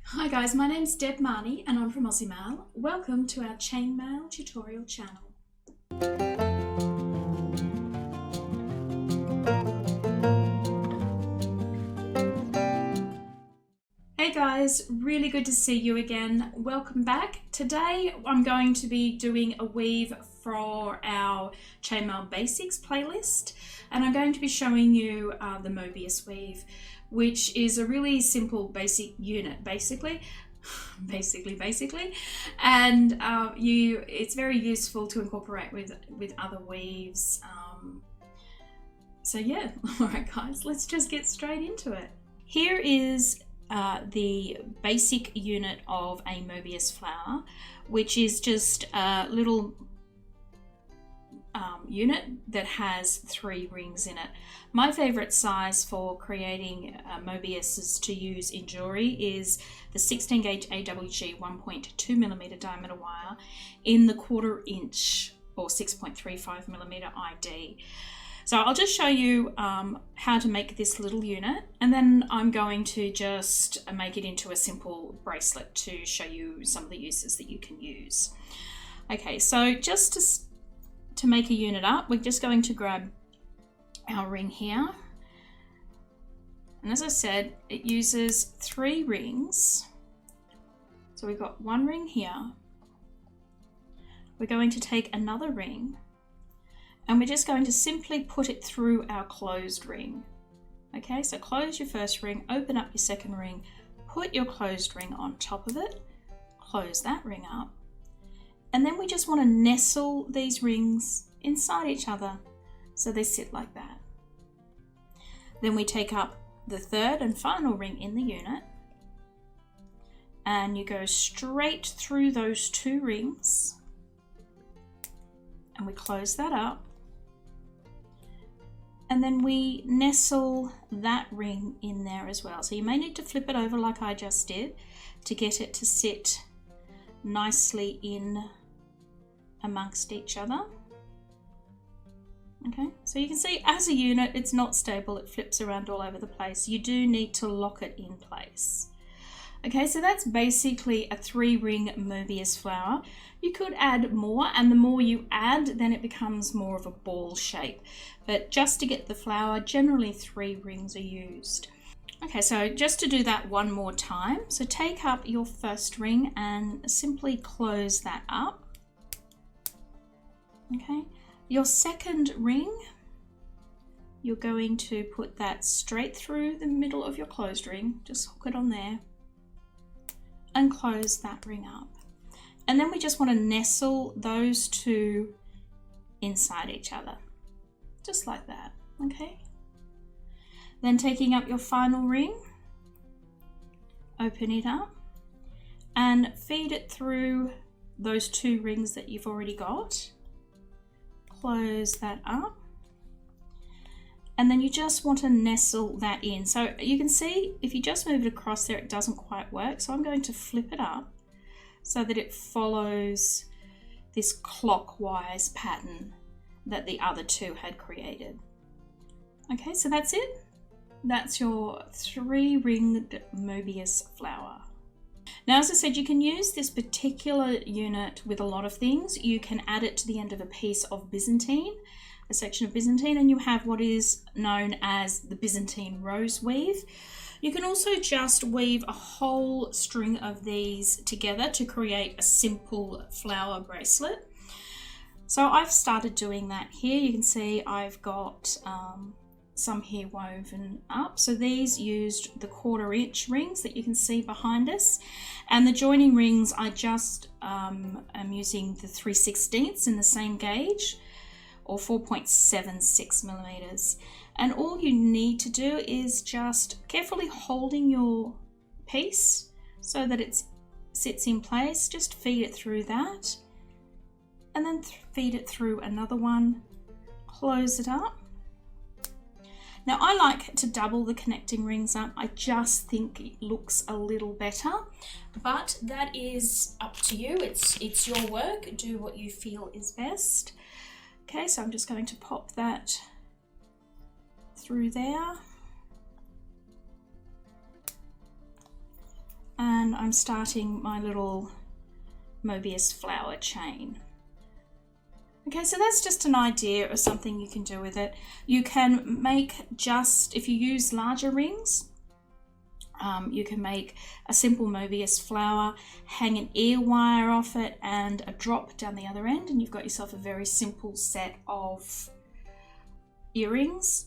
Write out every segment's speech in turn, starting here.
Hi guys, my name's Deb Marnie and I'm from Aussie Maille. Welcome to our chainmail tutorial channel. Hey guys, really good to see you again. Welcome back. Today I'm going to be doing a weave for our Chainmail Basics playlist, and I'm going to be showing you the Mobius weave, which is a really simple basic unit basically, and it's very useful to incorporate with other weaves. So yeah, all right guys, let's just get straight into it. Here is the basic unit of a Mobius flower, which is just a little unit that has 3 rings in it. My favorite size for creating Mobius to use in jewelry is the 16 gauge AWG 1.2mm diameter wire in the 1/4 inch or 6.35mm ID. So I'll just show you how to make this little unit, and then I'm going to just make it into a simple bracelet to show you some of the uses that you can use. Okay, so just to make a unit up, we're just going to grab our ring here. And as I said, it uses 3 rings. So we've got 1 ring here. We're going to take another ring, and we're just going to simply put it through our closed ring. Okay, so close your first ring, open up your second ring, put your closed ring on top of it, close that ring up, and then we just want to nestle these rings inside each other so they sit like that. Then we take up the third and final ring in the unit, and you go straight through those 2 rings, and we close that up. And then we nestle that ring in there as well. So you may need to flip it over like I just did to get it to sit nicely in amongst each other. Okay, so you can see as a unit it's not stable, it flips around all over the place. You do need to lock it in place. Okay, so that's basically a 3-ring Mobius flower. You could add more, and the more you add, then it becomes more of a ball shape. But just to get the flower, generally 3 rings are used. Okay, so just to do that one more time, so take up your first ring and simply close that up. Okay, your second ring, you're going to put that straight through the middle of your closed ring, just hook it on there, and close that ring up. And then we just want to nestle those 2 inside each other, just like that. Okay, then taking up your final ring, open it up and feed it through those 2 rings that you've already got, close that up, and then you just want to nestle that in. So you can see if you just move it across there, it doesn't quite work. So I'm going to flip it up so that it follows this clockwise pattern that the other 2 had created. Okay, so that's it. That's your 3-ringed Mobius flower. Now, as I said, you can use this particular unit with a lot of things. You can add it to the end of a piece of Byzantine, a section of Byzantine, and you have what is known as the Byzantine rose weave. You can also just weave a whole string of these together to create a simple flower bracelet. So I've started doing that here. You can see I've got some here woven up. So these used the 1/4 inch rings that you can see behind us, and the joining rings I just am using the 3/16 in the same gauge, or 4.76mm. And all you need to do is just carefully holding your piece so that it sits in place, just feed it through that, and then feed it through another one, close it up. Now I like to double the connecting rings up. I just think it looks a little better, but that is up to you. It's your work. Do what you feel is best. Okay, so I'm just going to pop that through there. And and I'm starting my little Mobius flower chain. Okay, so that's just an idea of something you can do with it. You can make just, if you use larger rings, you can make a simple Mobius flower, hang an ear wire off it and a drop down the other end, and you've got yourself a very simple set of earrings.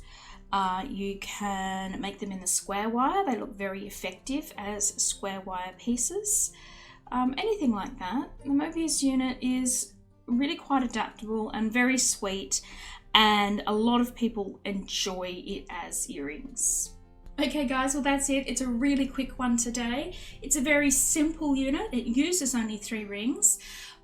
You can make them in the square wire. They look very effective as square wire pieces. Anything like that. The Mobius unit is really quite adaptable and very sweet, and a lot of people enjoy it as earrings. Okay guys, well that's it. It's a really quick one today. It's a very simple unit. It uses only 3 rings,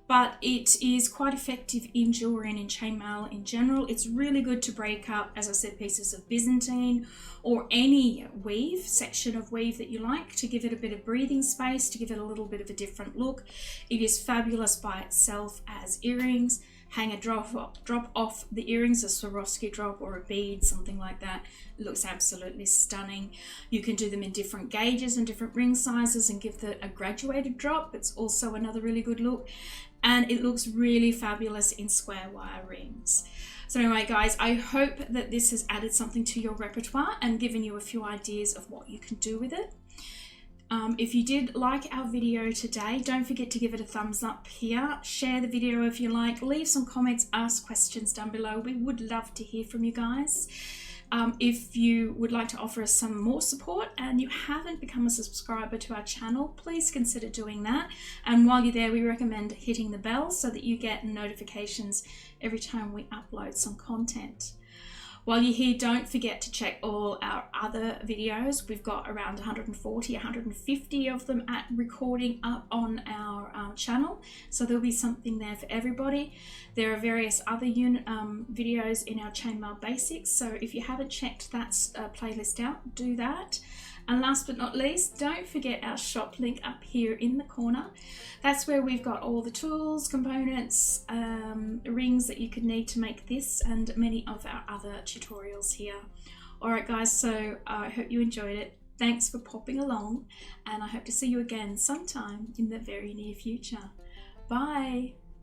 but it is quite effective in jewelry and in chainmail in general. It's really good to break up, as I said, pieces of Byzantine or any weave, section of weave that you like, to give it a bit of breathing space, to give it a little bit of a different look. It is fabulous by itself as earrings. Hang a drop off the earrings, a Swarovski drop or a bead, something like that. It looks absolutely stunning. You can do them in different gauges and different ring sizes and give a graduated drop. It's also another really good look. And it looks really fabulous in square wire rings. So anyway guys, I hope that this has added something to your repertoire and given you a few ideas of what you can do with it. If you did like our video today, don't forget to give it a thumbs up here. Share the video if you like. Leave some comments, ask questions down below. We would love to hear from you guys. If you would like to offer us some more support and you haven't become a subscriber to our channel, please consider doing that. And while you're there, we recommend hitting the bell so that you get notifications every time we upload some content. While you're here, don't forget to check all our other videos. We've got around 140, 150 of them at recording up on our channel. So there'll be something there for everybody. There are various other videos in our Chainmail Basics. So if you haven't checked that playlist out, do that. And last but not least, don't forget our shop link up here in the corner. That's where we've got all the tools, components, rings that you could need to make this and many of our other tutorials here. Alright guys, so I hope you enjoyed it. Thanks for popping along, and I hope to see you again sometime in the very near future. Bye!